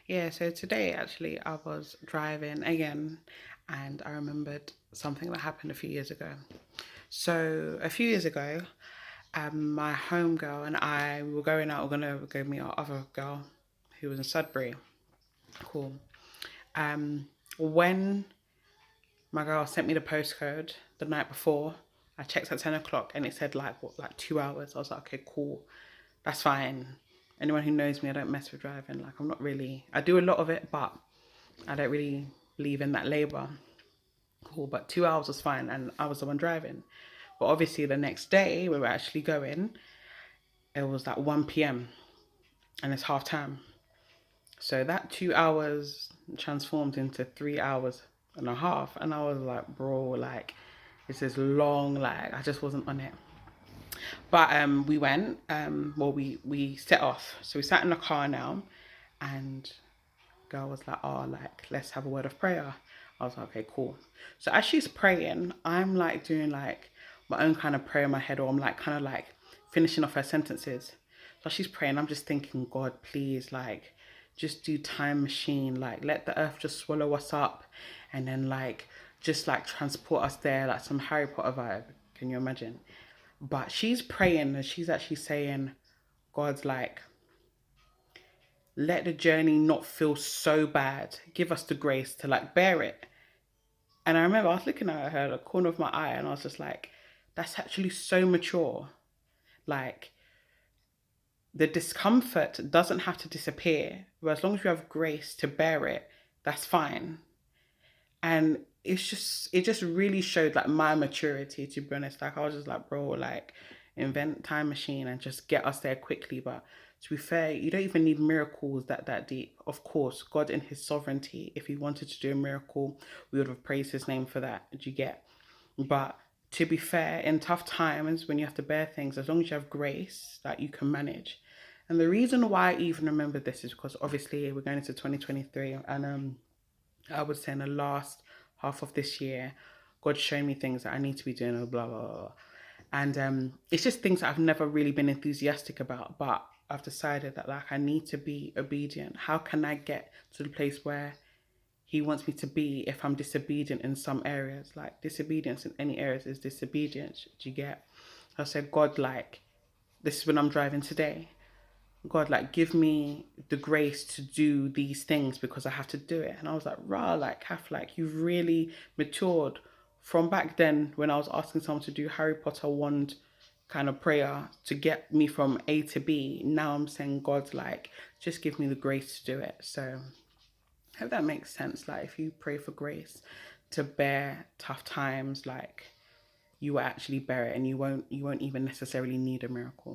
Yeah, so today actually I was driving again and I remembered something that happened a few years ago. So a few years ago, my home girl and I we were going out, we're gonna go meet our other girl who was in Sudbury. Cool. Um when my girl sent me the postcode the night before, I checked at 10 o'clock and it said like what, like 2 hours. I was like, okay, cool. That's fine. Anyone who knows me, I don't mess with driving. Like I'm not really I do a lot of it, but I don't really believe in that labor. Cool, but 2 hours was fine, and I was the one driving. But obviously, the next day we were actually going. It was like 1 p.m. and it's half time. So that 2 hours transformed into 3 hours and a half, and I was like, bro, like this is long. Like I just wasn't on it. But we went. Well, we set off. So we sat in the car now, and girl was like, oh, like, let's have a word of prayer. I was like, okay, cool. So as she's praying, I'm like doing like my own kind of prayer in my head, or I'm like kind of like finishing off her sentences. So she's praying, I'm just thinking, God, please, like, just do time machine, like, let the earth just swallow us up, and then like, just like transport us there, like some Harry Potter vibe. Can you imagine? But she's praying and she's actually saying, God's like, let the journey not feel so bad. Give us the grace to like bear it. And I remember I was looking at her, the corner of my eye, and I was just like, that's actually so mature. Like, the discomfort doesn't have to disappear, but as long as you have grace to bear it, that's fine. And it just really showed like my maturity, to be honest. Like I was just like, bro, like invent time machine and just get us there quickly. But to be fair, you don't even need miracles that deep. Of course, God in his sovereignty, if he wanted to do a miracle, we would have praised his name for that. Do you get? But to be fair, in tough times when you have to bear things, as long as you have grace, that you can manage. And the reason why I even remember this is because obviously we're going into 2023, and I would say in the last half of this year, God's shown me things that I need to be doing, blah, blah, blah. And it's just things that I've never really been enthusiastic about, but I've decided that like I need to be obedient. How can I get to the place where he wants me to be if I'm disobedient in some areas? Like disobedience in any areas is disobedience. Do you get? I said, God, like, this is when I'm driving today. God, like, give me the grace to do these things because I have to do it. And I was like, rah, like, Kath, like, you've really matured from back then when I was asking someone to do Harry Potter wand kind of prayer to get me from A to B. Now I'm saying, God, like, just give me the grace to do it. So I hope that makes sense. Like, if you pray for grace to bear tough times, like, you will actually bear it and you won't even necessarily need a miracle.